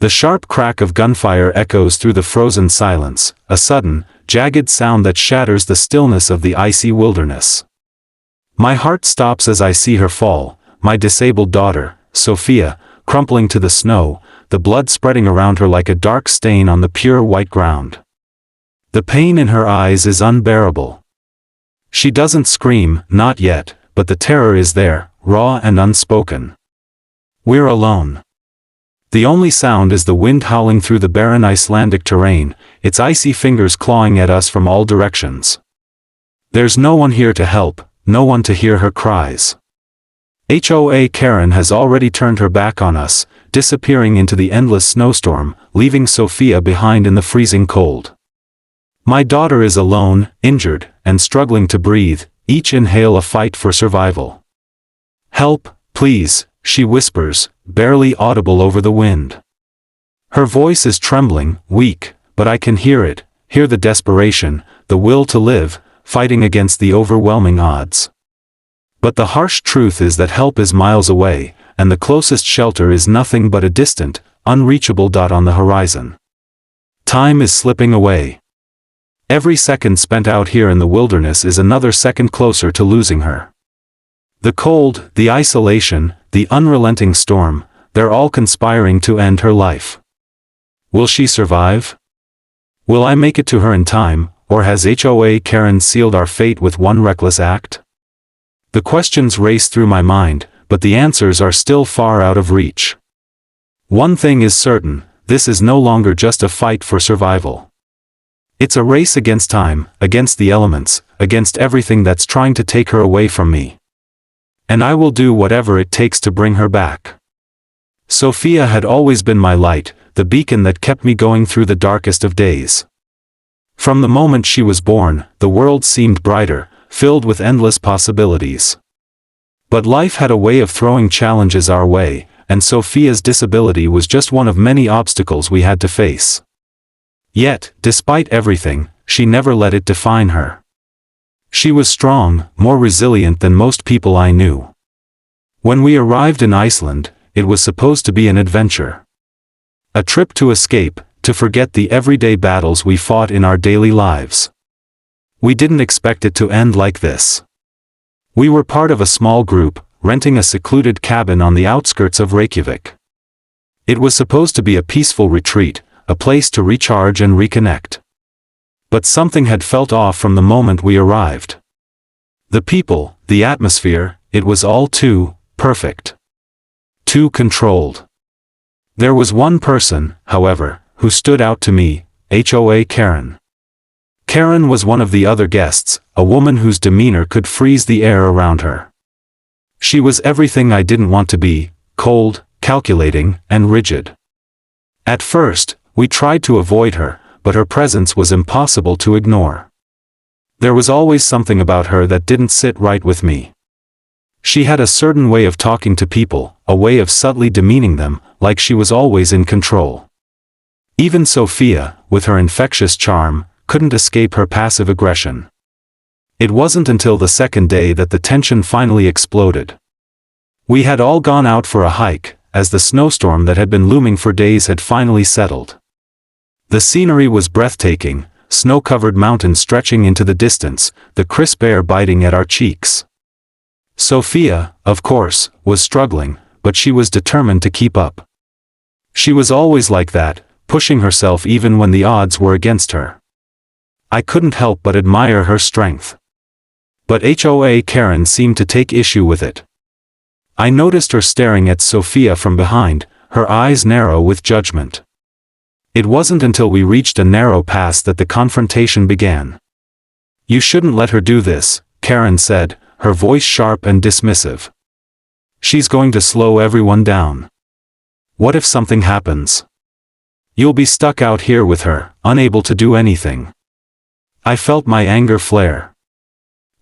The sharp crack of gunfire echoes through the frozen silence, a sudden, jagged sound that shatters the stillness of the icy wilderness. My heart stops as I see her fall, my disabled daughter, Sophia, crumpling to the snow, the blood spreading around her like a dark stain on the pure white ground. The pain in her eyes is unbearable. She doesn't scream, not yet, but the terror is there, raw and unspoken. We're alone. The only sound is the wind howling through the barren Icelandic terrain, its icy fingers clawing at us from all directions. There's no one here to help, no one to hear her cries. HOA Karen has already turned her back on us, disappearing into the endless snowstorm, leaving Sophia behind in the freezing cold. My daughter is alone, injured, and struggling to breathe, each inhale a fight for survival. "Help, please," she whispers, barely audible over the wind. Her voice is trembling, weak, but I can hear it, hear the desperation, the will to live, fighting against the overwhelming odds. But the harsh truth is that help is miles away, and the closest shelter is nothing but a distant, unreachable dot on the horizon. Time is slipping away. Every second spent out here in the wilderness is another second closer to losing her. The cold, the isolation, the unrelenting storm, they're all conspiring to end her life. Will she survive? Will I make it to her in time, or has HOA Karen sealed our fate with one reckless act? The questions race through my mind, but the answers are still far out of reach. One thing is certain, this is no longer just a fight for survival. It's a race against time, against the elements, against everything that's trying to take her away from me. And I will do whatever it takes to bring her back. Sophia had always been my light, the beacon that kept me going through the darkest of days. From the moment she was born, the world seemed brighter, filled with endless possibilities. But life had a way of throwing challenges our way, and Sophia's disability was just one of many obstacles we had to face. Yet, despite everything, she never let it define her. She was strong, more resilient than most people I knew. When we arrived in Iceland, it was supposed to be an adventure. A trip to escape, to forget the everyday battles we fought in our daily lives. We didn't expect it to end like this. We were part of a small group, renting a secluded cabin on the outskirts of Reykjavik. It was supposed to be a peaceful retreat, a place to recharge and reconnect. But something had felt off from the moment we arrived. The people, the atmosphere, it was all too perfect. Too controlled. There was one person, however, who stood out to me, HOA Karen. Karen was one of the other guests, a woman whose demeanor could freeze the air around her. She was everything I didn't want to be, cold, calculating, and rigid. At first, we tried to avoid her, but her presence was impossible to ignore. There was always something about her that didn't sit right with me. She had a certain way of talking to people, a way of subtly demeaning them, like she was always in control. Even Sophia, with her infectious charm, couldn't escape her passive aggression. It wasn't until the second day that the tension finally exploded. We had all gone out for a hike, as the snowstorm that had been looming for days had finally settled. The scenery was breathtaking, snow-covered mountains stretching into the distance, the crisp air biting at our cheeks. Sophia, of course, was struggling, but she was determined to keep up. She was always like that, pushing herself even when the odds were against her. I couldn't help but admire her strength. But HOA Karen seemed to take issue with it. I noticed her staring at Sophia from behind, her eyes narrow with judgment. It wasn't until we reached a narrow pass that the confrontation began. "You shouldn't let her do this," Karen said, her voice sharp and dismissive. "She's going to slow everyone down. What if something happens? You'll be stuck out here with her, unable to do anything." I felt my anger flare.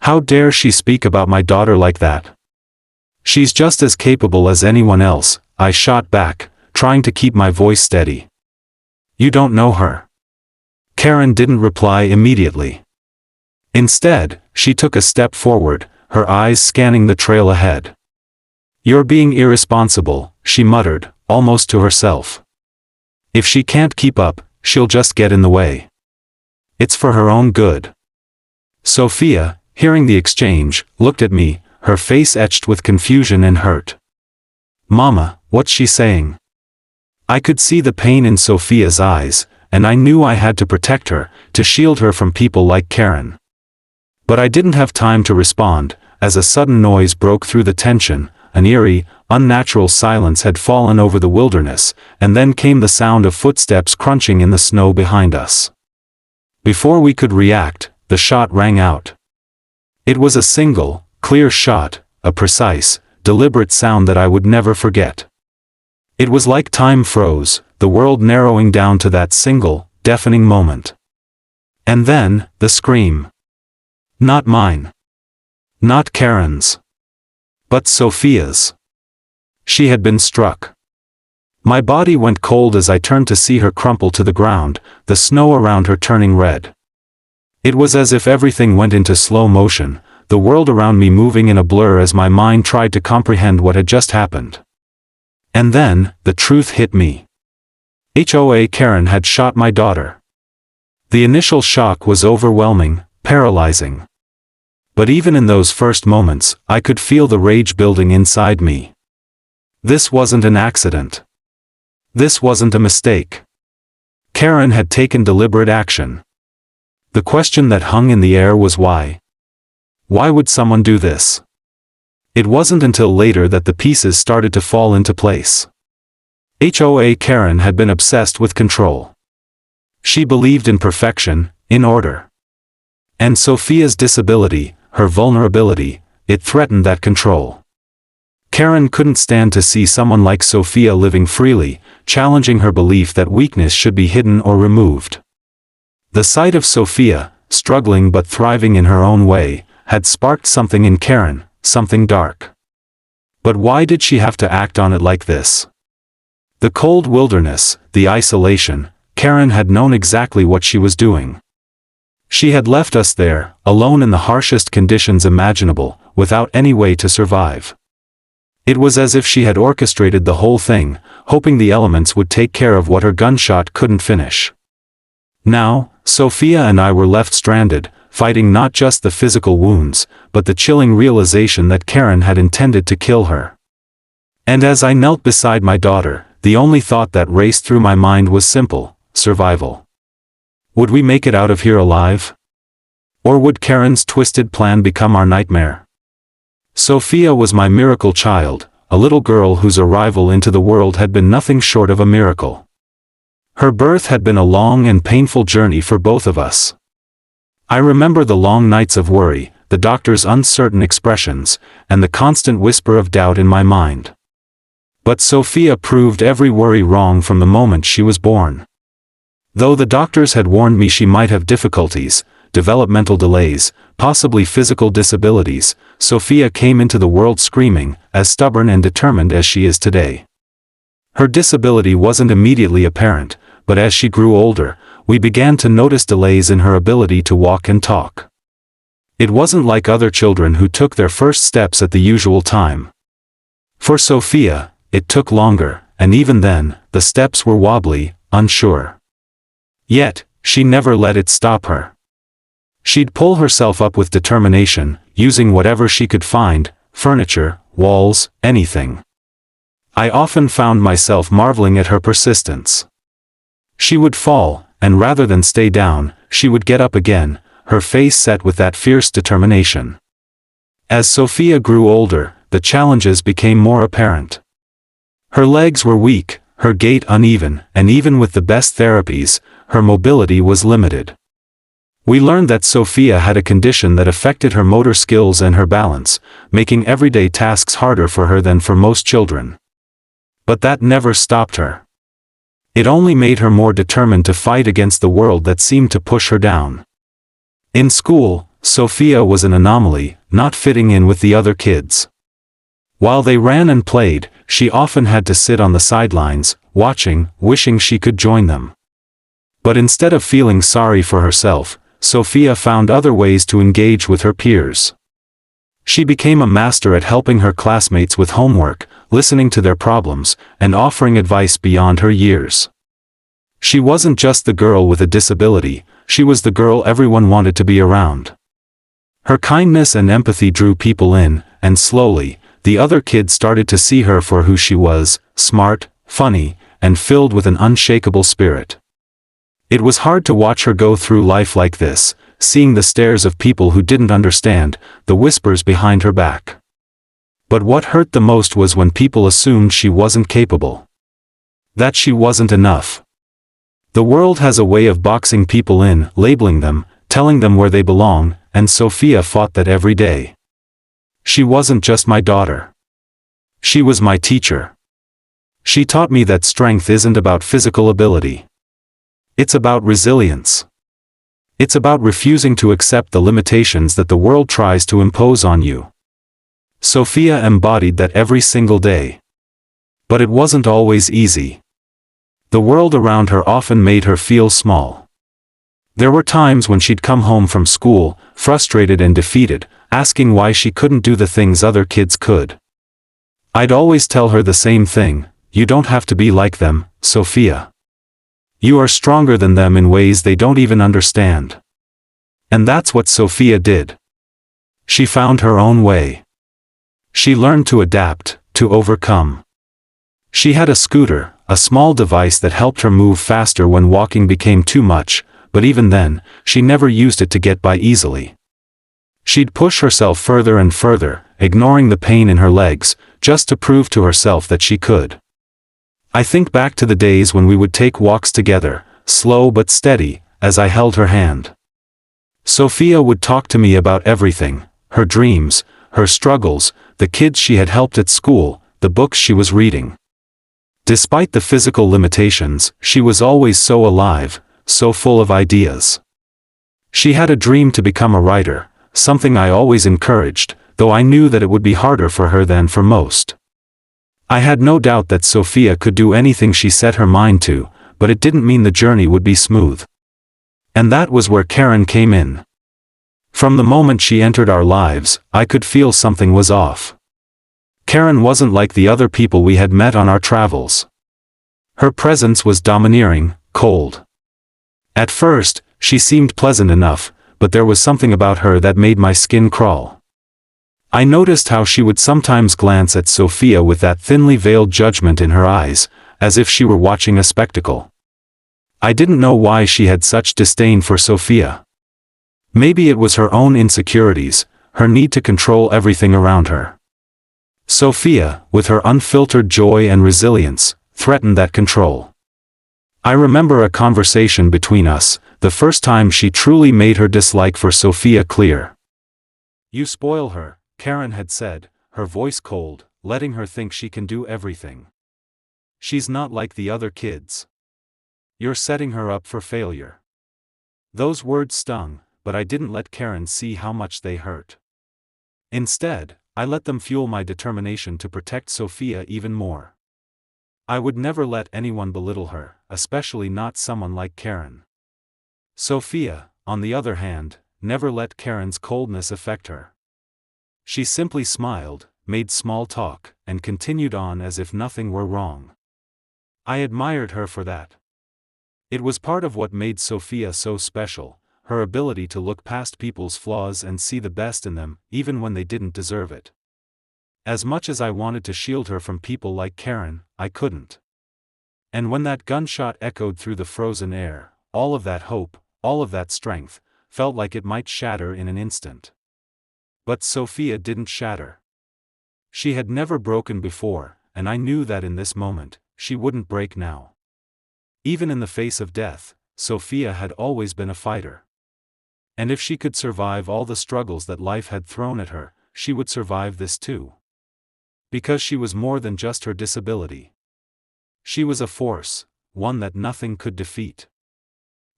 How dare she speak about my daughter like that? "She's just as capable as anyone else," I shot back, trying to keep my voice steady. "You don't know her." Karen didn't reply immediately. Instead, she took a step forward, her eyes scanning the trail ahead. "You're being irresponsible," she muttered, almost to herself. If she can't keep up, she'll just get in the way. It's for her own good. Sophia, hearing the exchange, looked at me, her face etched with confusion and hurt. Mama, what's she saying? I could see the pain in Sophia's eyes, and I knew I had to protect her, to shield her from people like Karen. But I didn't have time to respond, as a sudden noise broke through the tension. An eerie, unnatural silence had fallen over the wilderness, and then came the sound of footsteps crunching in the snow behind us. Before we could react, the shot rang out. It was a single, clear shot, a precise, deliberate sound that I would never forget. It was like time froze, the world narrowing down to that single, deafening moment. And then, the scream. Not mine. Not Karen's. But Sophia's. She had been struck. My body went cold as I turned to see her crumple to the ground, the snow around her turning red. It was as if everything went into slow motion, the world around me moving in a blur as my mind tried to comprehend what had just happened. And then, the truth hit me. HOA Karen had shot my daughter. The initial shock was overwhelming, paralyzing. But even in those first moments, I could feel the rage building inside me. This wasn't an accident. This wasn't a mistake. Karen had taken deliberate action. The question that hung in the air was why? Why would someone do this? It wasn't until later that the pieces started to fall into place. HOA Karen had been obsessed with control. She believed in perfection, in order. And Sophia's disability, her vulnerability, it threatened that control. Karen couldn't stand to see someone like Sophia living freely, challenging her belief that weakness should be hidden or removed. The sight of Sophia, struggling but thriving in her own way, had sparked something in Karen, something dark. But why did she have to act on it like this? The cold wilderness, the isolation, Karen had known exactly what she was doing. She had left us there, alone in the harshest conditions imaginable, without any way to survive. It was as if she had orchestrated the whole thing, hoping the elements would take care of what her gunshot couldn't finish. Now, Sophia and I were left stranded, fighting not just the physical wounds, but the chilling realization that Karen had intended to kill her. And as I knelt beside my daughter, the only thought that raced through my mind was simple: survival. Would we make it out of here alive? Or would Karen's twisted plan become our nightmare? Sophia was my miracle child, a little girl whose arrival into the world had been nothing short of a miracle. Her birth had been a long and painful journey for both of us. I remember the long nights of worry, the doctor's uncertain expressions, and the constant whisper of doubt in my mind. But Sophia proved every worry wrong from the moment she was born. Though the doctors had warned me she might have difficulties, developmental delays, possibly physical disabilities, Sophia came into the world screaming, as stubborn and determined as she is today. Her disability wasn't immediately apparent, but as she grew older, we began to notice delays in her ability to walk and talk. It wasn't like other children who took their first steps at the usual time. For Sophia, it took longer, and even then, the steps were wobbly, unsure. Yet, she never let it stop her. She'd pull herself up with determination, using whatever she could find: furniture, walls, anything. I often found myself marveling at her persistence. She would fall, and rather than stay down, she would get up again, her face set with that fierce determination. As Sophia grew older, the challenges became more apparent. Her legs were weak, her gait uneven, and even with the best therapies, her mobility was limited. We learned that Sophia had a condition that affected her motor skills and her balance, making everyday tasks harder for her than for most children. But that never stopped her. It only made her more determined to fight against the world that seemed to push her down. In school, Sophia was an anomaly, not fitting in with the other kids. While they ran and played, she often had to sit on the sidelines, watching, wishing she could join them. But instead of feeling sorry for herself, Sophia found other ways to engage with her peers. She became a master at helping her classmates with homework, listening to their problems, and offering advice beyond her years. She wasn't just the girl with a disability, she was the girl everyone wanted to be around. Her kindness and empathy drew people in, and slowly, the other kids started to see her for who she was, smart, funny, and filled with an unshakable spirit. It was hard to watch her go through life like this, seeing the stares of people who didn't understand, the whispers behind her back. But what hurt the most was when people assumed she wasn't capable. That she wasn't enough. The world has a way of boxing people in, labeling them, telling them where they belong, and Sophia fought that every day. She wasn't just my daughter. She was my teacher. She taught me that strength isn't about physical ability. It's about resilience. It's about refusing to accept the limitations that the world tries to impose on you. Sophia embodied that every single day. But it wasn't always easy. The world around her often made her feel small. There were times when she'd come home from school, frustrated and defeated, asking why she couldn't do the things other kids could. I'd always tell her the same thing: you don't have to be like them, Sophia. You are stronger than them in ways they don't even understand. And that's what Sophia did. She found her own way. She learned to adapt, to overcome. She had a scooter, a small device that helped her move faster when walking became too much, but even then, she never used it to get by easily. She'd push herself further and further, ignoring the pain in her legs, just to prove to herself that she could. I think back to the days when we would take walks together, slow but steady, as I held her hand. Sophia would talk to me about everything: her dreams, her struggles, the kids she had helped at school, the books she was reading. Despite the physical limitations, she was always so alive, so full of ideas. She had a dream to become a writer, something I always encouraged, though I knew that it would be harder for her than for most. I had no doubt that Sophia could do anything she set her mind to, but it didn't mean the journey would be smooth. And that was where Karen came in. From the moment she entered our lives, I could feel something was off. Karen wasn't like the other people we had met on our travels. Her presence was domineering, cold. At first, she seemed pleasant enough, but there was something about her that made my skin crawl. I noticed how she would sometimes glance at Sophia with that thinly veiled judgment in her eyes, as if she were watching a spectacle. I didn't know why she had such disdain for Sophia. Maybe it was her own insecurities, her need to control everything around her. Sophia, with her unfiltered joy and resilience, threatened that control. I remember a conversation between us, the first time she truly made her dislike for Sophia clear. "You spoil her," Karen had said, her voice cold, letting her think she can do everything. "She's not like the other kids. You're setting her up for failure." Those words stung, but I didn't let Karen see how much they hurt. Instead, I let them fuel my determination to protect Sophia even more. I would never let anyone belittle her, especially not someone like Karen. Sophia, on the other hand, never let Karen's coldness affect her. She simply smiled, made small talk, and continued on as if nothing were wrong. I admired her for that. It was part of what made Sophia so special, her ability to look past people's flaws and see the best in them, even when they didn't deserve it. As much as I wanted to shield her from people like Karen, I couldn't. And when that gunshot echoed through the frozen air, all of that hope, all of that strength, felt like it might shatter in an instant. But Sophia didn't shatter. She had never broken before, and I knew that in this moment, she wouldn't break now. Even in the face of death, Sophia had always been a fighter. And if she could survive all the struggles that life had thrown at her, she would survive this too. Because she was more than just her disability. She was a force, one that nothing could defeat.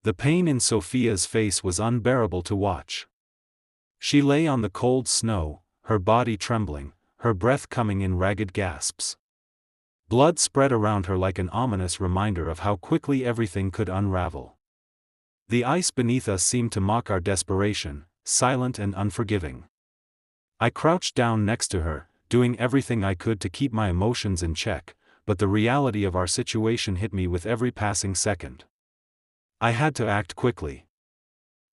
The pain in Sophia's face was unbearable to watch. She lay on the cold snow, her body trembling, her breath coming in ragged gasps. Blood spread around her like an ominous reminder of how quickly everything could unravel. The ice beneath us seemed to mock our desperation, silent and unforgiving. I crouched down next to her, doing everything I could to keep my emotions in check, but the reality of our situation hit me with every passing second. I had to act quickly.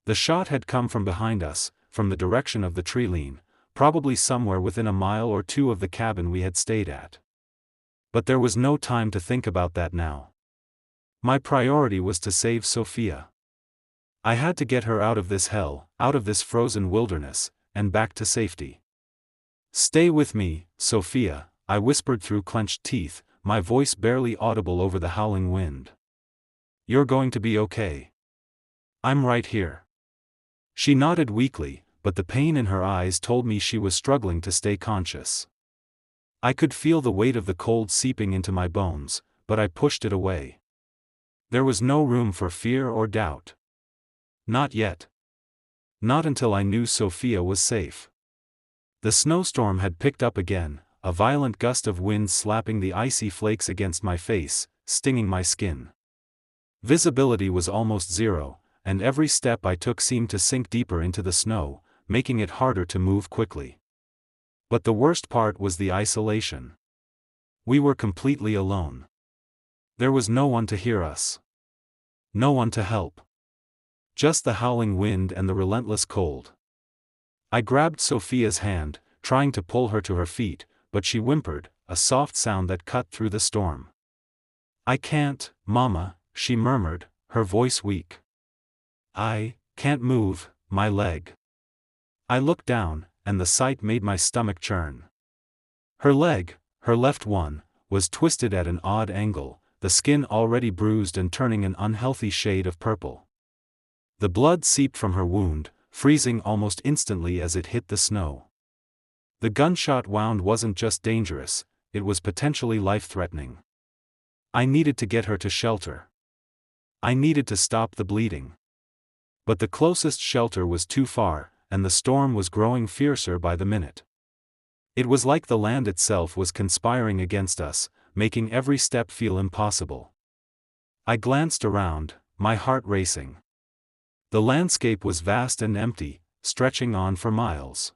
The shot had come from behind us, from the direction of the tree line, probably somewhere within a mile or two of the cabin we had stayed at. But there was no time to think about that now. My priority was to save Sophia. I had to get her out of this hell, out of this frozen wilderness, and back to safety. "Stay with me, Sophia," I whispered through clenched teeth, my voice barely audible over the howling wind. "You're going to be okay. I'm right here." She nodded weakly, but the pain in her eyes told me she was struggling to stay conscious. I could feel the weight of the cold seeping into my bones, but I pushed it away. There was no room for fear or doubt. Not yet. Not until I knew Sophia was safe. The snowstorm had picked up again, a violent gust of wind slapping the icy flakes against my face, stinging my skin. Visibility was almost zero, and every step I took seemed to sink deeper into the snow, making it harder to move quickly. But the worst part was the isolation. We were completely alone. There was no one to hear us. No one to help. Just the howling wind and the relentless cold. I grabbed Sophia's hand, trying to pull her to her feet, but she whimpered, a soft sound that cut through the storm. "I can't, Mama," she murmured, her voice weak. "I can't move my leg." I looked down, and the sight made my stomach churn. Her leg, her left one, was twisted at an odd angle, the skin already bruised and turning an unhealthy shade of purple. The blood seeped from her wound, freezing almost instantly as it hit the snow. The gunshot wound wasn't just dangerous, it was potentially life-threatening. I needed to get her to shelter. I needed to stop the bleeding. But the closest shelter was too far, and the storm was growing fiercer by the minute. It was like the land itself was conspiring against us, making every step feel impossible. I glanced around, my heart racing. The landscape was vast and empty, stretching on for miles.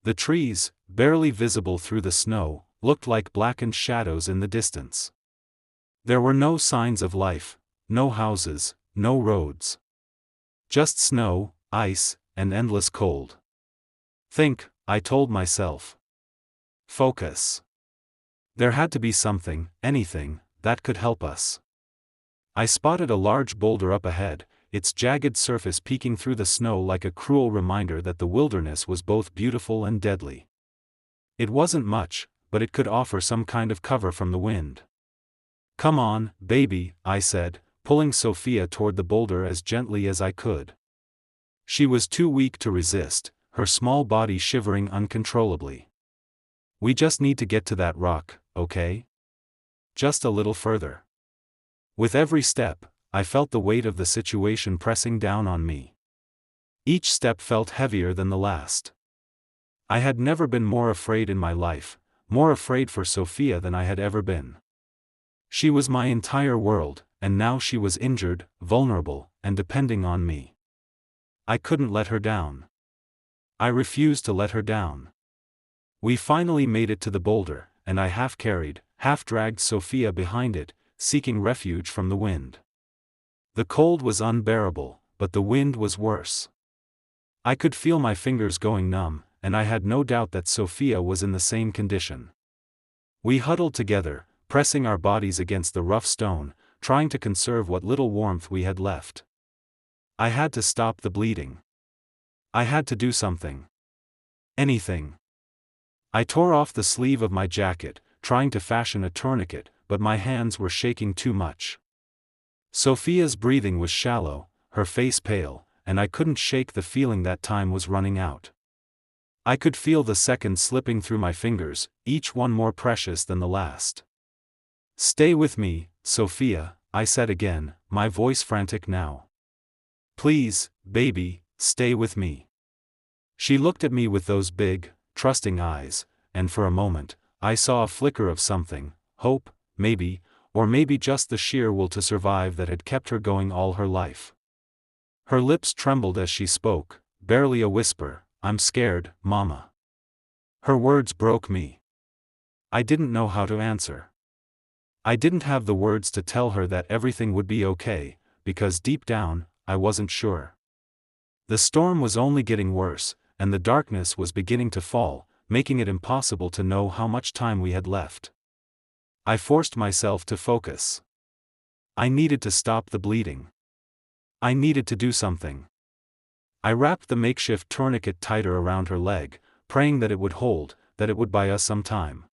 The trees, barely visible through the snow, looked like blackened shadows in the distance. There were no signs of life, no houses, no roads. Just snow, ice, and endless cold. "Think," I told myself. "Focus." There had to be something, anything, that could help us. I spotted a large boulder up ahead, its jagged surface peeking through the snow like a cruel reminder that the wilderness was both beautiful and deadly. It wasn't much, but it could offer some kind of cover from the wind. "Come on, baby," I said, pulling Sophia toward the boulder as gently as I could. She was too weak to resist, her small body shivering uncontrollably. "We just need to get to that rock, okay? Just a little further." With every step, I felt the weight of the situation pressing down on me. Each step felt heavier than the last. I had never been more afraid in my life, more afraid for Sophia than I had ever been. She was my entire world, and now she was injured, vulnerable, and depending on me. I couldn't let her down. I refused to let her down. We finally made it to the boulder, and I half-carried, half-dragged Sophia behind it, seeking refuge from the wind. The cold was unbearable, but the wind was worse. I could feel my fingers going numb, and I had no doubt that Sophia was in the same condition. We huddled together, pressing our bodies against the rough stone, trying to conserve what little warmth we had left. I had to stop the bleeding. I had to do something. Anything. I tore off the sleeve of my jacket, trying to fashion a tourniquet, but my hands were shaking too much. Sophia's breathing was shallow, her face pale, and I couldn't shake the feeling that time was running out. I could feel the seconds slipping through my fingers, each one more precious than the last. "Stay with me, Sophia," I said again, my voice frantic now. "Please, baby, stay with me." She looked at me with those big, trusting eyes, and for a moment, I saw a flicker of something, hope, maybe, or maybe just the sheer will to survive that had kept her going all her life. Her lips trembled as she spoke, barely a whisper, "I'm scared, Mama." Her words broke me. I didn't know how to answer. I didn't have the words to tell her that everything would be okay, because deep down, I wasn't sure. The storm was only getting worse, and the darkness was beginning to fall, making it impossible to know how much time we had left. I forced myself to focus. I needed to stop the bleeding. I needed to do something. I wrapped the makeshift tourniquet tighter around her leg, praying that it would hold, that it would buy us some time.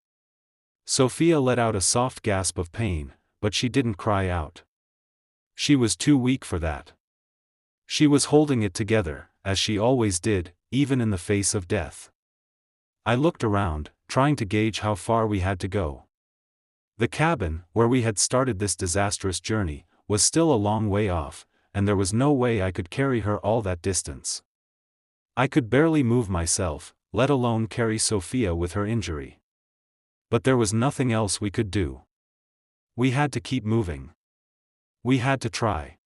Sophia let out a soft gasp of pain, but she didn't cry out. She was too weak for that. She was holding it together, as she always did, even in the face of death. I looked around, trying to gauge how far we had to go. The cabin, where we had started this disastrous journey, was still a long way off, and there was no way I could carry her all that distance. I could barely move myself, let alone carry Sophia with her injury. But there was nothing else we could do. We had to keep moving. We had to try.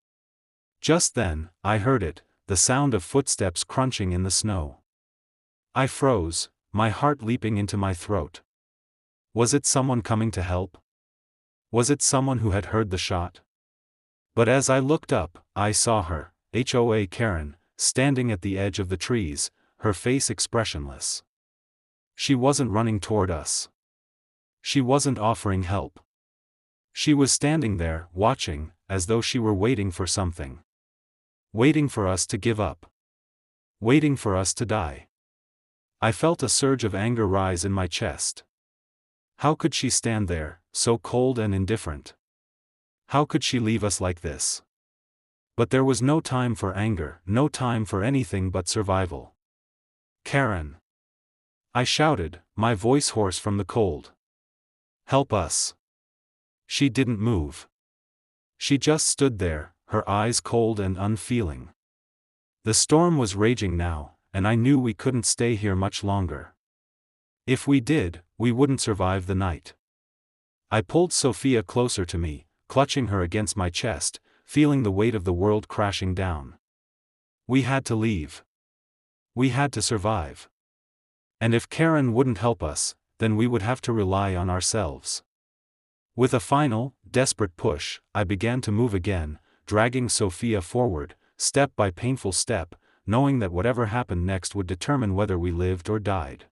Just then, I heard it, the sound of footsteps crunching in the snow. I froze, my heart leaping into my throat. Was it someone coming to help? Was it someone who had heard the shot? But as I looked up, I saw her, HOA Karen, standing at the edge of the trees, her face expressionless. She wasn't running toward us. She wasn't offering help. She was standing there, watching, as though she were waiting for something. Waiting for us to give up. Waiting for us to die. I felt a surge of anger rise in my chest. How could she stand there, so cold and indifferent? How could she leave us like this? But there was no time for anger, no time for anything but survival. Karen! I shouted, my voice hoarse from the cold. Help us! She didn't move. She just stood there, her eyes cold and unfeeling. The storm was raging now, and I knew we couldn't stay here much longer. If we did, we wouldn't survive the night. I pulled Sophia closer to me, clutching her against my chest, feeling the weight of the world crashing down. We had to leave. We had to survive. And if Karen wouldn't help us, then we would have to rely on ourselves. With a final, desperate push, I began to move again, dragging Sophia forward, step by painful step, knowing that whatever happened next would determine whether we lived or died.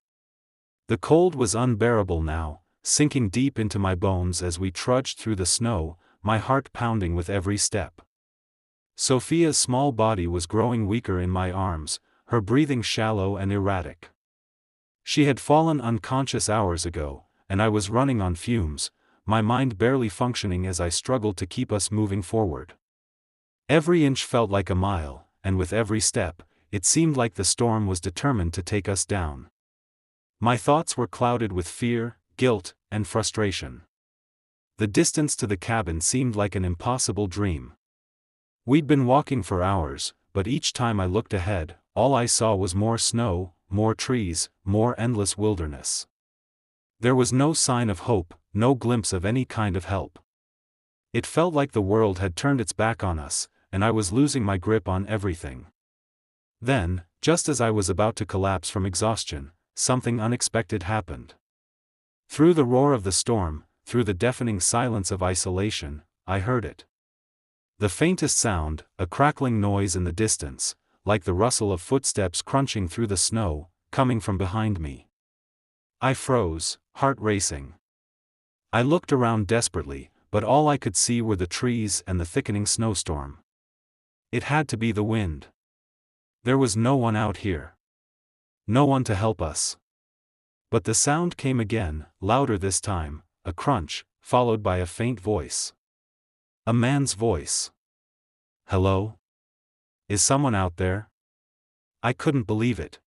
The cold was unbearable now, sinking deep into my bones as we trudged through the snow, my heart pounding with every step. Sophia's small body was growing weaker in my arms, her breathing shallow and erratic. She had fallen unconscious hours ago, and I was running on fumes, my mind barely functioning as I struggled to keep us moving forward. Every inch felt like a mile, and with every step, it seemed like the storm was determined to take us down. My thoughts were clouded with fear, guilt, and frustration. The distance to the cabin seemed like an impossible dream. We'd been walking for hours, but each time I looked ahead, all I saw was more snow, more trees, more endless wilderness. There was no sign of hope, no glimpse of any kind of help. It felt like the world had turned its back on us, and I was losing my grip on everything. Then, just as I was about to collapse from exhaustion, something unexpected happened. Through the roar of the storm, through the deafening silence of isolation, I heard it. The faintest sound, a crackling noise in the distance, like the rustle of footsteps crunching through the snow, coming from behind me. I froze, heart racing. I looked around desperately, but all I could see were the trees and the thickening snowstorm. It had to be the wind. There was no one out here. No one to help us. But the sound came again, louder this time, a crunch, followed by a faint voice. A man's voice. Hello? Is someone out there? I couldn't believe it.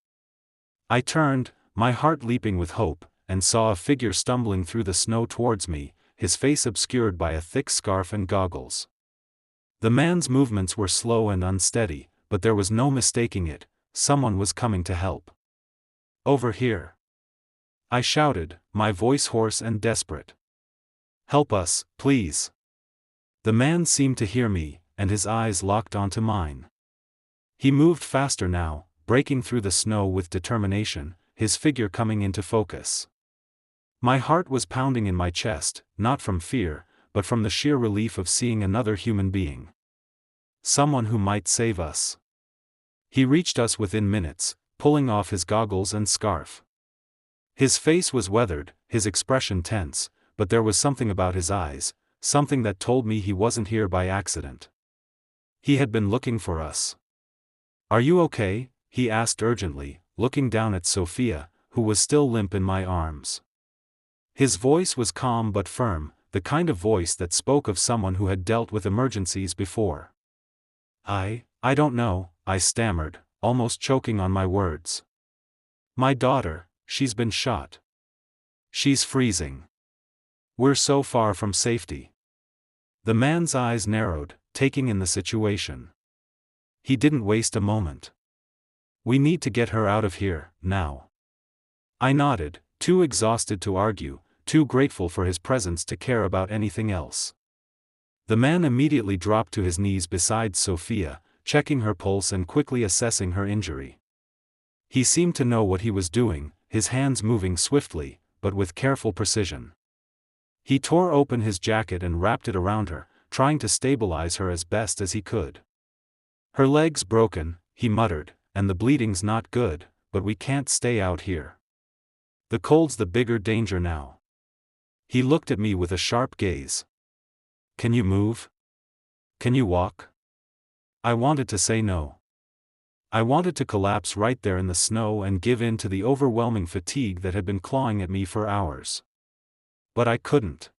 I turned, my heart leaping with hope, and saw a figure stumbling through the snow towards me, his face obscured by a thick scarf and goggles. The man's movements were slow and unsteady, but there was no mistaking it, someone was coming to help. Over here! I shouted, my voice hoarse and desperate. Help us, please! The man seemed to hear me, and his eyes locked onto mine. He moved faster now, breaking through the snow with determination, his figure coming into focus. My heart was pounding in my chest, not from fear, but from the sheer relief of seeing another human being. someone who might save us. He reached us within minutes, pulling off his goggles and scarf. His face was weathered, his expression tense, but there was something about his eyes, something that told me he wasn't here by accident. He had been looking for us. "Are you okay?" he asked urgently, looking down at Sophia, who was still limp in my arms. His voice was calm but firm, the kind of voice that spoke of someone who had dealt with emergencies before. I don't know," I stammered, almost choking on my words. "My daughter, she's been shot. She's freezing. We're so far from safety." The man's eyes narrowed, taking in the situation. He didn't waste a moment. "We need to get her out of here, now." I nodded, too exhausted to argue, too grateful for his presence to care about anything else. The man immediately dropped to his knees beside Sophia, checking her pulse and quickly assessing her injury. He seemed to know what he was doing, his hands moving swiftly, but with careful precision. He tore open his jacket and wrapped it around her, trying to stabilize her as best as he could. "Her leg's broken," he muttered, "and the bleeding's not good, but we can't stay out here. The cold's the bigger danger now." He looked at me with a sharp gaze. "Can you move? Can you walk?" I wanted to say no. I wanted to collapse right there in the snow and give in to the overwhelming fatigue that had been clawing at me for hours. But I couldn't.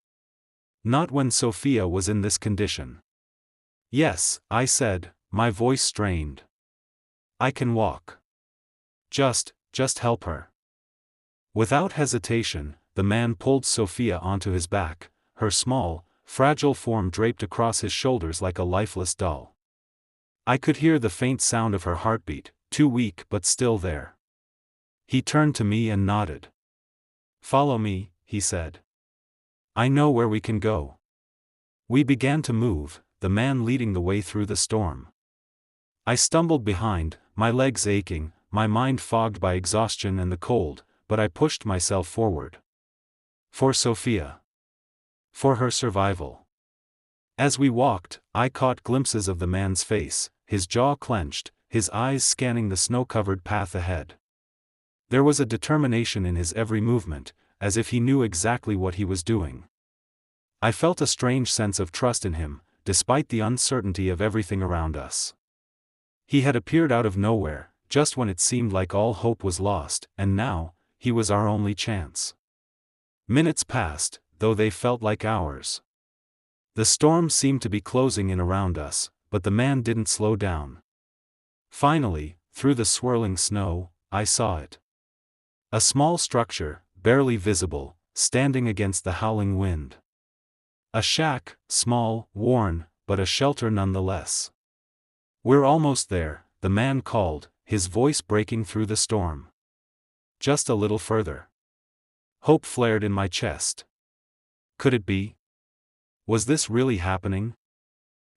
Not when Sophia was in this condition. "Yes," I said, my voice strained. "I can walk. Just help her." Without hesitation, the man pulled Sophia onto his back, her small, fragile form draped across his shoulders like a lifeless doll. I could hear the faint sound of her heartbeat, too weak but still there. He turned to me and nodded. "Follow me," he said. "I know where we can go." We began to move, the man leading the way through the storm. I stumbled behind, my legs aching, my mind fogged by exhaustion and the cold, but I pushed myself forward. For Sophia. For her survival. As we walked, I caught glimpses of the man's face, his jaw clenched, his eyes scanning the snow-covered path ahead. There was a determination in his every movement, as if he knew exactly what he was doing. I felt a strange sense of trust in him, despite the uncertainty of everything around us. He had appeared out of nowhere, just when it seemed like all hope was lost, and now, he was our only chance. Minutes passed, though they felt like hours. The storm seemed to be closing in around us, but the man didn't slow down. Finally, through the swirling snow, I saw it. A small structure, barely visible, standing against the howling wind. A shack, small, worn, but a shelter nonetheless. "We're almost there," the man called, his voice breaking through the storm. "Just a little further." Hope flared in my chest. Could it be? Was this really happening?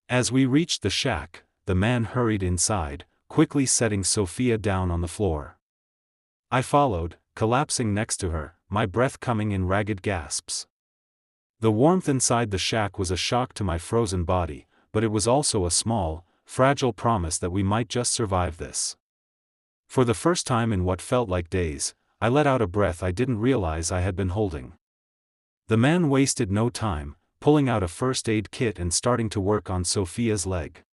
As we reached the shack, the man hurried inside, quickly setting Sophia down on the floor. I followed, collapsing next to her, my breath coming in ragged gasps. The warmth inside the shack was a shock to my frozen body, but it was also a small, fragile promise that we might just survive this. For the first time in what felt like days, I let out a breath I didn't realize I had been holding. The man wasted no time, pulling out a first aid kit and starting to work on Sophia's leg.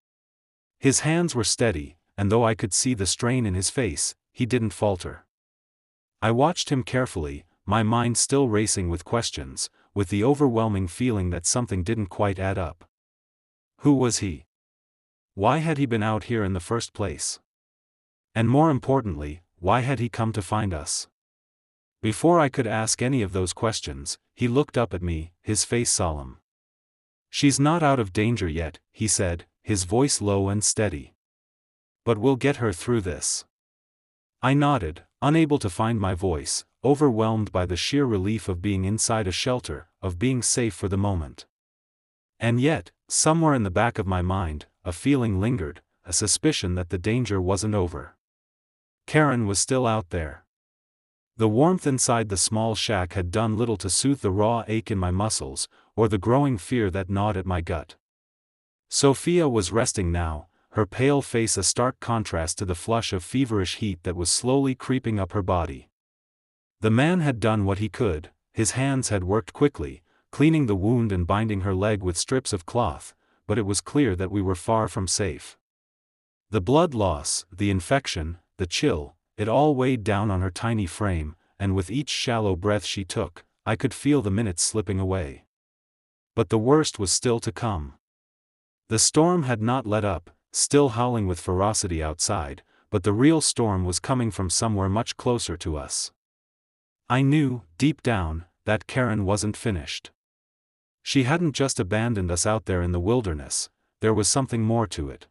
His hands were steady, and though I could see the strain in his face, he didn't falter. I watched him carefully, my mind still racing with questions, with the overwhelming feeling that something didn't quite add up. Who was he? Why had he been out here in the first place? And more importantly, why had he come to find us? Before I could ask any of those questions, he looked up at me, his face solemn. "She's not out of danger yet," he said, his voice low and steady. "But we'll get her through this." I nodded, unable to find my voice, overwhelmed by the sheer relief of being inside a shelter, of being safe for the moment. And yet, somewhere in the back of my mind, a feeling lingered, a suspicion that the danger wasn't over. Karen was still out there. The warmth inside the small shack had done little to soothe the raw ache in my muscles, or the growing fear that gnawed at my gut. Sophia was resting now, her pale face a stark contrast to the flush of feverish heat that was slowly creeping up her body. The man had done what he could, his hands had worked quickly, cleaning the wound and binding her leg with strips of cloth, but it was clear that we were far from safe. The blood loss, the infection, the chill, it all weighed down on her tiny frame, and with each shallow breath she took, I could feel the minutes slipping away. But the worst was still to come. The storm had not let up, still howling with ferocity outside, but the real storm was coming from somewhere much closer to us. I knew, deep down, that Karen wasn't finished. She hadn't just abandoned us out there in the wilderness, there was something more to it.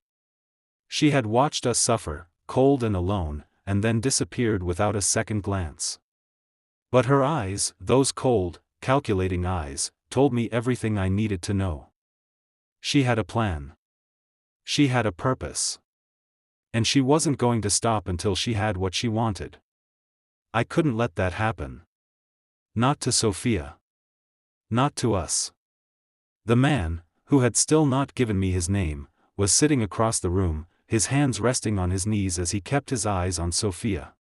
She had watched us suffer, cold and alone, and then disappeared without a second glance. But her eyes, those cold, calculating eyes, told me everything I needed to know. She had a plan. She had a purpose. And she wasn't going to stop until she had what she wanted. I couldn't let that happen. Not to Sophia. Not to us. The man, who had still not given me his name, was sitting across the room, his hands resting on his knees as he kept his eyes on Sophia.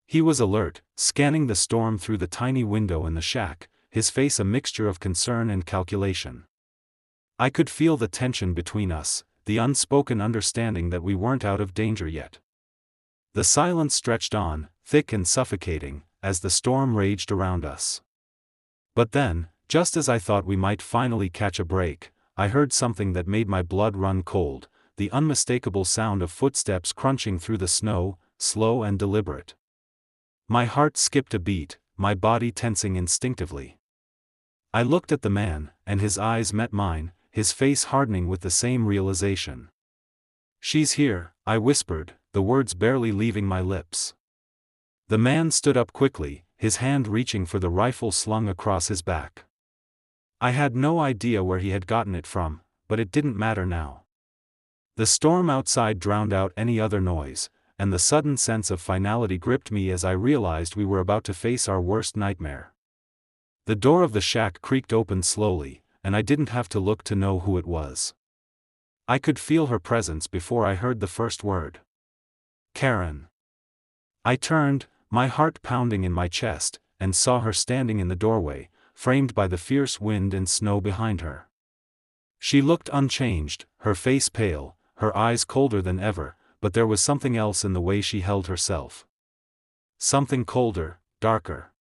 He was alert, scanning the storm through the tiny window in the shack, his face a mixture of concern and calculation. I could feel the tension between us, the unspoken understanding that we weren't out of danger yet. The silence stretched on, thick and suffocating, as the storm raged around us. But then, just as I thought we might finally catch a break, I heard something that made my blood run cold, the unmistakable sound of footsteps crunching through the snow, slow and deliberate. My heart skipped a beat, my body tensing instinctively. I looked at the man, and his eyes met mine, his face hardening with the same realization. "She's here," I whispered, the words barely leaving my lips. The man stood up quickly, his hand reaching for the rifle slung across his back. I had no idea where he had gotten it from, but it didn't matter now. The storm outside drowned out any other noise, and the sudden sense of finality gripped me as I realized we were about to face our worst nightmare. The door of the shack creaked open slowly, and I didn't have to look to know who it was. I could feel her presence before I heard the first word. "Karen." I turned, my heart pounding in my chest, and saw her standing in the doorway, framed by the fierce wind and snow behind her. She looked unchanged, her face pale, her eyes colder than ever, but there was something else in the way she held herself. Something colder, darker.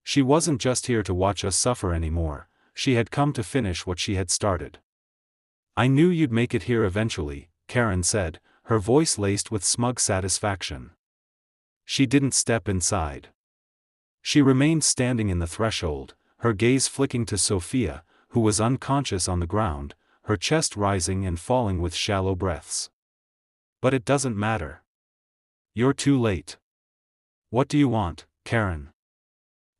She wasn't just here to watch us suffer anymore, she had come to finish what she had started. "I knew you'd make it here eventually," Karen said, her voice laced with smug satisfaction. She didn't step inside. She remained standing in the threshold, her gaze flicking to Sophia, who was unconscious on the ground, her chest rising and falling with shallow breaths. "But it doesn't matter. You're too late." "What do you want, Karen?"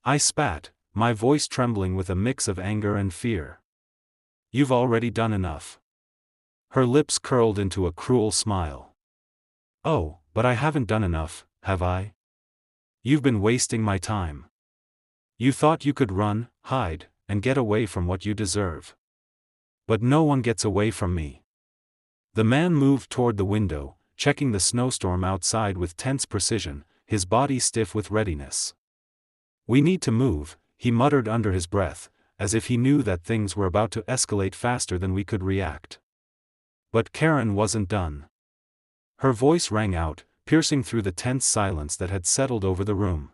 I spat, my voice trembling with a mix of anger and fear. "You've already done enough." Her lips curled into a cruel smile. "Oh, but I haven't done enough, have I? You've been wasting my time. You thought you could run, hide, and get away from what you deserve. But no one gets away from me." The man moved toward the window, checking the snowstorm outside with tense precision, his body stiff with readiness. "We need to move," he muttered under his breath, as if he knew that things were about to escalate faster than we could react. But Karen wasn't done. Her voice rang out, piercing through the tense silence that had settled over the room.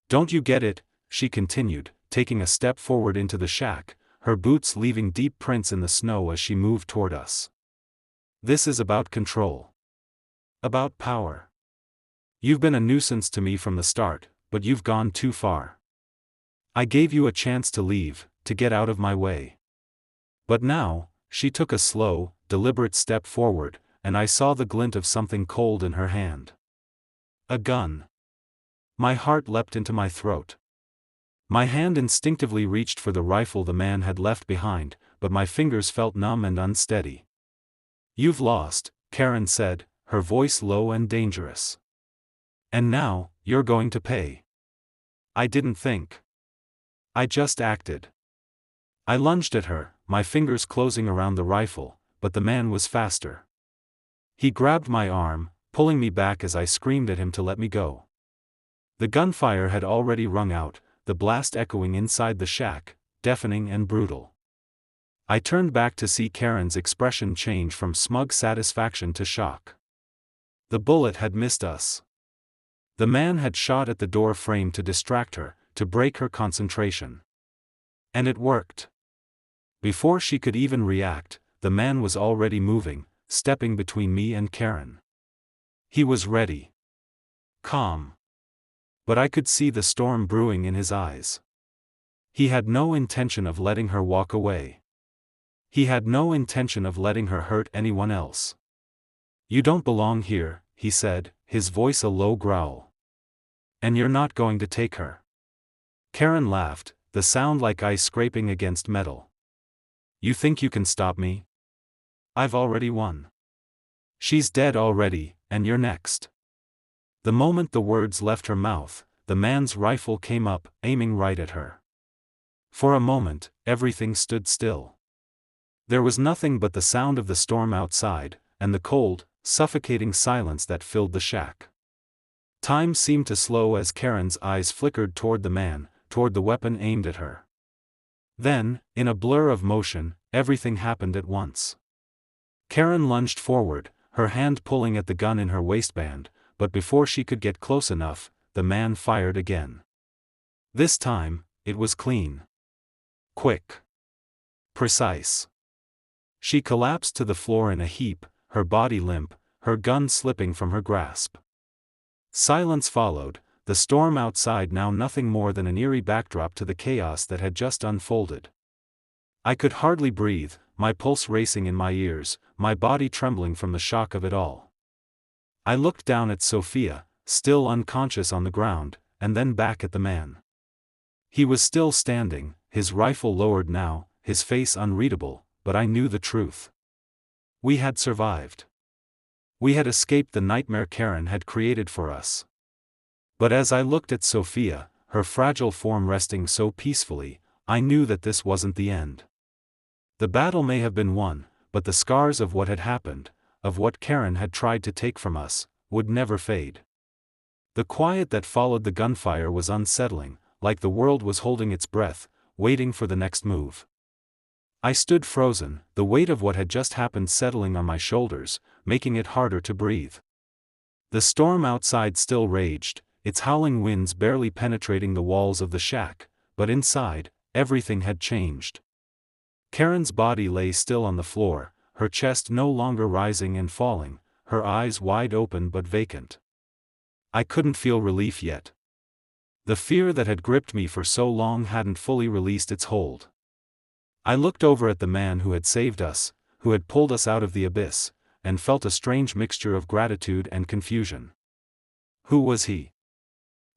"Don't you get it?" she continued, taking a step forward into the shack, her boots leaving deep prints in the snow as she moved toward us. "This is about control. About power. You've been a nuisance to me from the start, but you've gone too far. I gave you a chance to leave, to get out of my way. But now," she took a slow, deliberate step forward, and I saw the glint of something cold in her hand. A gun. My heart leapt into my throat. My hand instinctively reached for the rifle the man had left behind, but my fingers felt numb and unsteady. "You've lost," Karen said, her voice low and dangerous. "And now, you're going to pay." I didn't think. I just acted. I lunged at her, my fingers closing around the rifle, but the man was faster. He grabbed my arm, pulling me back as I screamed at him to let me go. The gunfire had already rung out, the blast echoing inside the shack, deafening and brutal. I turned back to see Karen's expression change from smug satisfaction to shock. The bullet had missed us. The man had shot at the door frame to distract her, to break her concentration. And it worked. Before she could even react, the man was already moving, stepping between me and Karen. He was ready. Calm. But I could see the storm brewing in his eyes. He had no intention of letting her walk away. He had no intention of letting her hurt anyone else. "You don't belong here," he said, his voice a low growl. "And you're not going to take her." Karen laughed, the sound like ice scraping against metal. "You think you can stop me? I've already won. She's dead already, and you're next." The moment the words left her mouth, the man's rifle came up, aiming right at her. For a moment, everything stood still. There was nothing but the sound of the storm outside, and the cold, suffocating silence that filled the shack. Time seemed to slow as Karen's eyes flickered toward the man, toward the weapon aimed at her. Then, in a blur of motion, everything happened at once. Karen lunged forward, her hand pulling at the gun in her waistband, but before she could get close enough, the man fired again. This time, it was clean. Quick. Precise. She collapsed to the floor in a heap, her body limp, her gun slipping from her grasp. Silence followed, the storm outside now nothing more than an eerie backdrop to the chaos that had just unfolded. I could hardly breathe, my pulse racing in my ears, my body trembling from the shock of it all. I looked down at Sophia, still unconscious on the ground, and then back at the man. He was still standing, his rifle lowered now, his face unreadable, but I knew the truth. We had survived. We had escaped the nightmare Karen had created for us. But as I looked at Sophia, her fragile form resting so peacefully, I knew that this wasn't the end. The battle may have been won, but the scars of what had happened, of what Karen had tried to take from us, would never fade. The quiet that followed the gunfire was unsettling, like the world was holding its breath, waiting for the next move. I stood frozen, the weight of what had just happened settling on my shoulders, making it harder to breathe. The storm outside still raged, its howling winds barely penetrating the walls of the shack, but inside, everything had changed. Karen's body lay still on the floor, her chest no longer rising and falling, her eyes wide open but vacant. I couldn't feel relief yet. The fear that had gripped me for so long hadn't fully released its hold. I looked over at the man who had saved us, who had pulled us out of the abyss, and felt a strange mixture of gratitude and confusion. Who was he?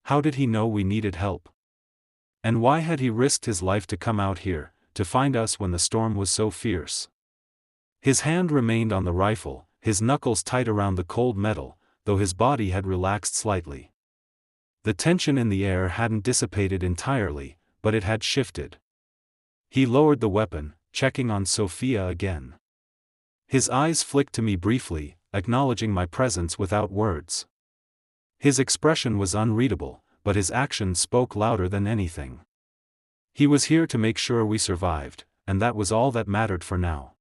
How did he know we needed help? And why had he risked his life to come out here, to find us when the storm was so fierce? His hand remained on the rifle, his knuckles tight around the cold metal, though his body had relaxed slightly. The tension in the air hadn't dissipated entirely, but it had shifted. He lowered the weapon, checking on Sophia again. His eyes flicked to me briefly, acknowledging my presence without words. His expression was unreadable, but his actions spoke louder than anything. He was here to make sure we survived, and that was all that mattered for now.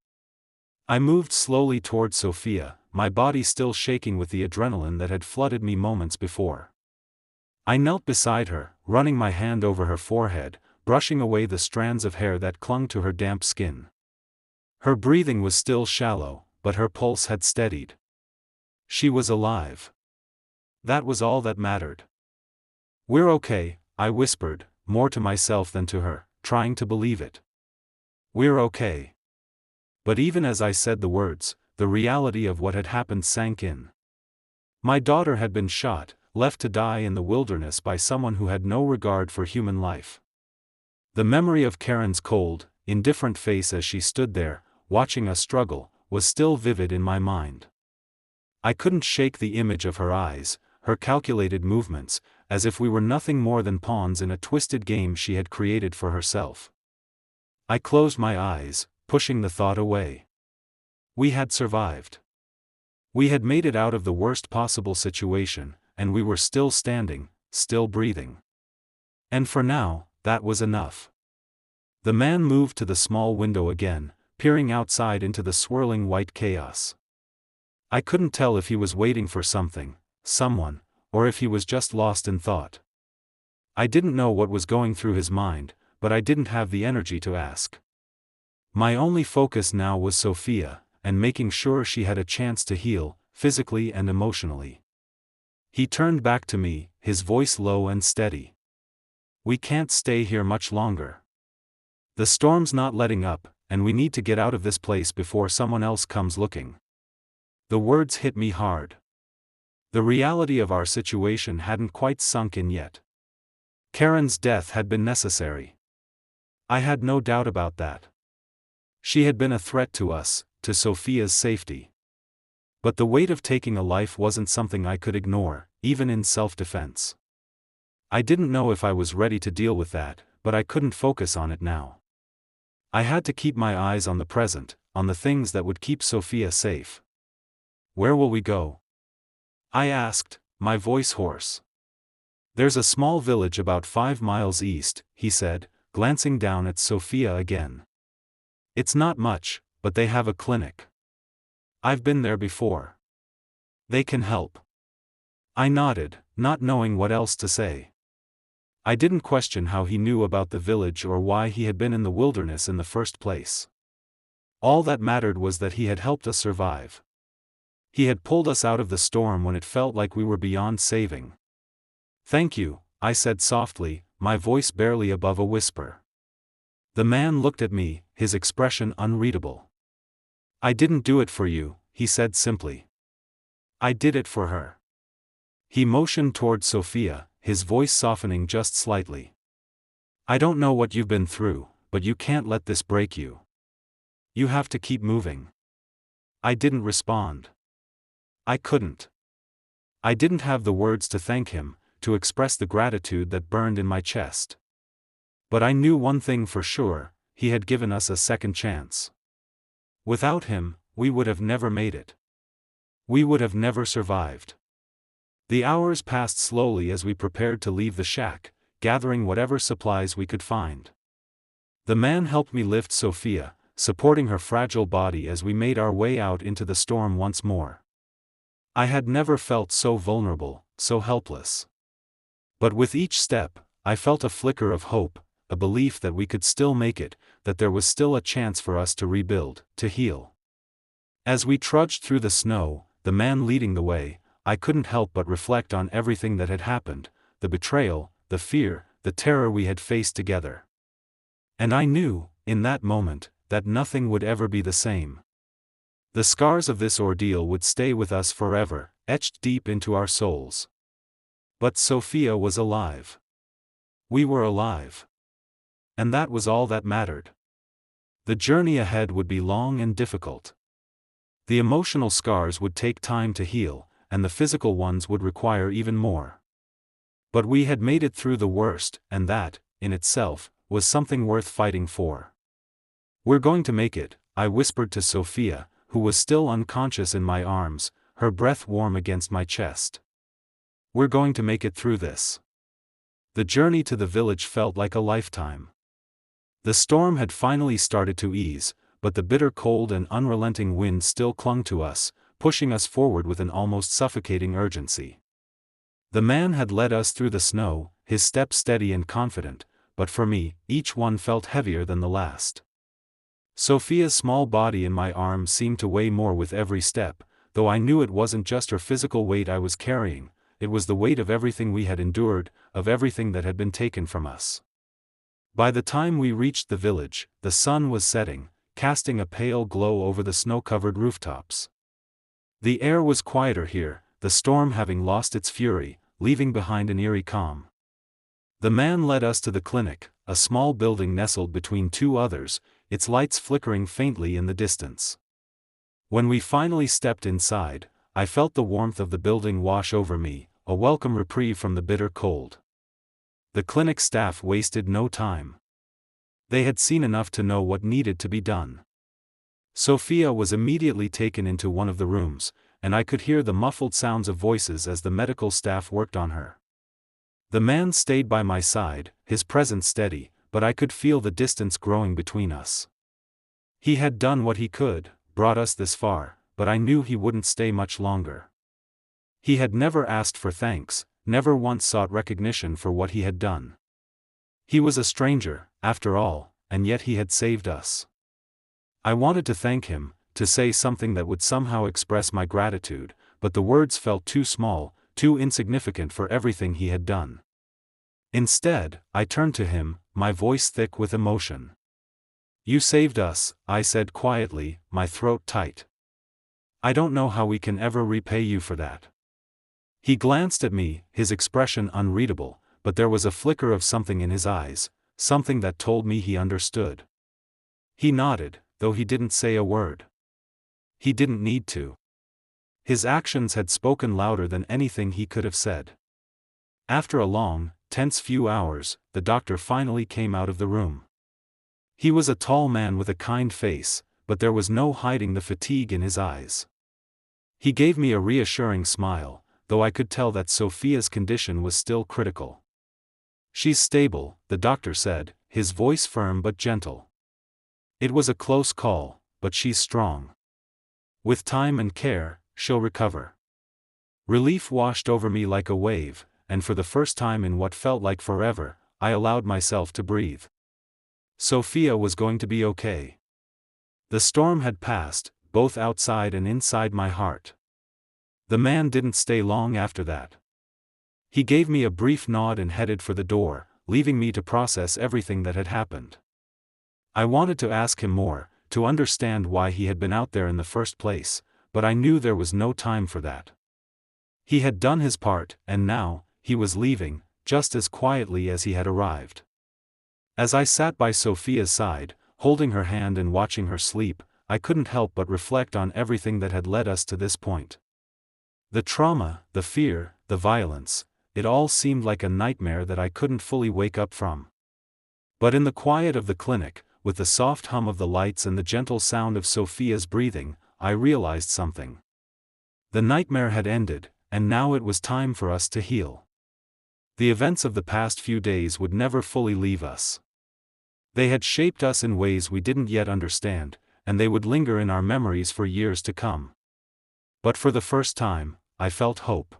I moved slowly toward Sophia, my body still shaking with the adrenaline that had flooded me moments before. I knelt beside her, running my hand over her forehead, brushing away the strands of hair that clung to her damp skin. Her breathing was still shallow, but her pulse had steadied. She was alive. That was all that mattered. "We're okay," I whispered, more to myself than to her, trying to believe it. "We're okay." But even as I said the words, the reality of what had happened sank in. My daughter had been shot, left to die in the wilderness by someone who had no regard for human life. The memory of Karen's cold, indifferent face as she stood there, watching us struggle, was still vivid in my mind. I couldn't shake the image of her eyes, her calculated movements, as if we were nothing more than pawns in a twisted game she had created for herself. I closed my eyes, pushing the thought away. We had survived. We had made it out of the worst possible situation, and we were still standing, still breathing. And for now, that was enough. The man moved to the small window again, peering outside into the swirling white chaos. I couldn't tell if he was waiting for something, someone, or if he was just lost in thought. I didn't know what was going through his mind, but I didn't have the energy to ask. My only focus now was Sophia, and making sure she had a chance to heal, physically and emotionally. He turned back to me, his voice low and steady. We can't stay here much longer. The storm's not letting up, and we need to get out of this place before someone else comes looking. The words hit me hard. The reality of our situation hadn't quite sunk in yet. Karen's death had been necessary. I had no doubt about that. She had been a threat to us, to Sophia's safety. But the weight of taking a life wasn't something I could ignore, even in self-defense. I didn't know if I was ready to deal with that, but I couldn't focus on it now. I had to keep my eyes on the present, on the things that would keep Sophia safe. Where will we go? I asked, my voice hoarse. There's a small village about 5 miles east, he said, glancing down at Sophia again. It's not much, but they have a clinic. I've been there before. They can help. I nodded, not knowing what else to say. I didn't question how he knew about the village or why he had been in the wilderness in the first place. All that mattered was that he had helped us survive. He had pulled us out of the storm when it felt like we were beyond saving. Thank you, I said softly, my voice barely above a whisper. The man looked at me, his expression unreadable. I didn't do it for you, he said simply. I did it for her. He motioned toward Sophia, his voice softening just slightly. I don't know what you've been through, but you can't let this break you. You have to keep moving. I didn't respond. I couldn't. I didn't have the words to thank him, to express the gratitude that burned in my chest. But I knew one thing for sure, he had given us a second chance. Without him, we would have never made it. We would have never survived. The hours passed slowly as we prepared to leave the shack, gathering whatever supplies we could find. The man helped me lift Sophia, supporting her fragile body as we made our way out into the storm once more. I had never felt so vulnerable, so helpless. But with each step, I felt a flicker of hope, a belief that we could still make it, that there was still a chance for us to rebuild, to heal. As we trudged through the snow, the man leading the way, I couldn't help but reflect on everything that had happened, the betrayal, the fear, the terror we had faced together. And I knew, in that moment, that nothing would ever be the same. The scars of this ordeal would stay with us forever, etched deep into our souls. But Sophia was alive. We were alive. And that was all that mattered. The journey ahead would be long and difficult. The emotional scars would take time to heal, and the physical ones would require even more. But we had made it through the worst, and that, in itself, was something worth fighting for. We're going to make it, I whispered to Sophia, who was still unconscious in my arms, her breath warm against my chest. We're going to make it through this. The journey to the village felt like a lifetime. The storm had finally started to ease, but the bitter cold and unrelenting wind still clung to us, pushing us forward with an almost suffocating urgency. The man had led us through the snow, his step steady and confident, but for me, each one felt heavier than the last. Sophia's small body in my arms seemed to weigh more with every step, though I knew it wasn't just her physical weight I was carrying, it was the weight of everything we had endured, of everything that had been taken from us. By the time we reached the village, the sun was setting, casting a pale glow over the snow-covered rooftops. The air was quieter here, the storm having lost its fury, leaving behind an eerie calm. The man led us to the clinic, a small building nestled between two others, its lights flickering faintly in the distance. When we finally stepped inside, I felt the warmth of the building wash over me, a welcome reprieve from the bitter cold. The clinic staff wasted no time. They had seen enough to know what needed to be done. Sophia was immediately taken into one of the rooms, and I could hear the muffled sounds of voices as the medical staff worked on her. The man stayed by my side, his presence steady, but I could feel the distance growing between us. He had done what he could, brought us this far, but I knew he wouldn't stay much longer. He had never asked for thanks, never once sought recognition for what he had done. He was a stranger, after all, and yet he had saved us. I wanted to thank him, to say something that would somehow express my gratitude, but the words felt too small, too insignificant for everything he had done. Instead, I turned to him, my voice thick with emotion. "You saved us," I said quietly, my throat tight. "I don't know how we can ever repay you for that." He glanced at me, his expression unreadable, but there was a flicker of something in his eyes, something that told me he understood. He nodded, though he didn't say a word. He didn't need to. His actions had spoken louder than anything he could have said. After a long, tense few hours, the doctor finally came out of the room. He was a tall man with a kind face, but there was no hiding the fatigue in his eyes. He gave me a reassuring smile, though I could tell that Sophia's condition was still critical. "She's stable," the doctor said, his voice firm but gentle. "It was a close call, but she's strong. With time and care, she'll recover." Relief washed over me like a wave, and for the first time in what felt like forever, I allowed myself to breathe. Sophia was going to be okay. The storm had passed, both outside and inside my heart. The man didn't stay long after that. He gave me a brief nod and headed for the door, leaving me to process everything that had happened. I wanted to ask him more, to understand why he had been out there in the first place, but I knew there was no time for that. He had done his part, and now, he was leaving, just as quietly as he had arrived. As I sat by Sophia's side, holding her hand and watching her sleep, I couldn't help but reflect on everything that had led us to this point. The trauma, the fear, the violence, it all seemed like a nightmare that I couldn't fully wake up from. But in the quiet of the clinic, with the soft hum of the lights and the gentle sound of Sophia's breathing, I realized something. The nightmare had ended, and now it was time for us to heal. The events of the past few days would never fully leave us. They had shaped us in ways we didn't yet understand, and they would linger in our memories for years to come. But for the first time, I felt hope.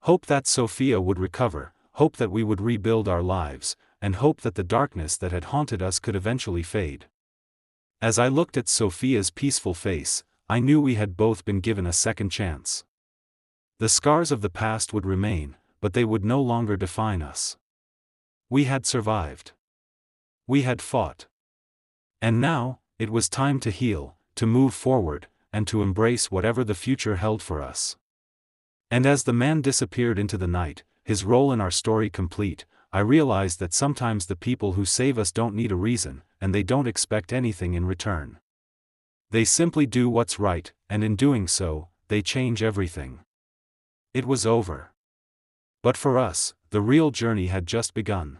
Hope that Sophia would recover, hope that we would rebuild our lives, and hope that the darkness that had haunted us could eventually fade. As I looked at Sophia's peaceful face, I knew we had both been given a second chance. The scars of the past would remain, but they would no longer define us. We had survived. We had fought. And now, it was time to heal, to move forward, and to embrace whatever the future held for us. And as the man disappeared into the night, his role in our story complete, I realized that sometimes the people who save us don't need a reason, and they don't expect anything in return. They simply do what's right, and in doing so, they change everything. It was over. But for us, the real journey had just begun.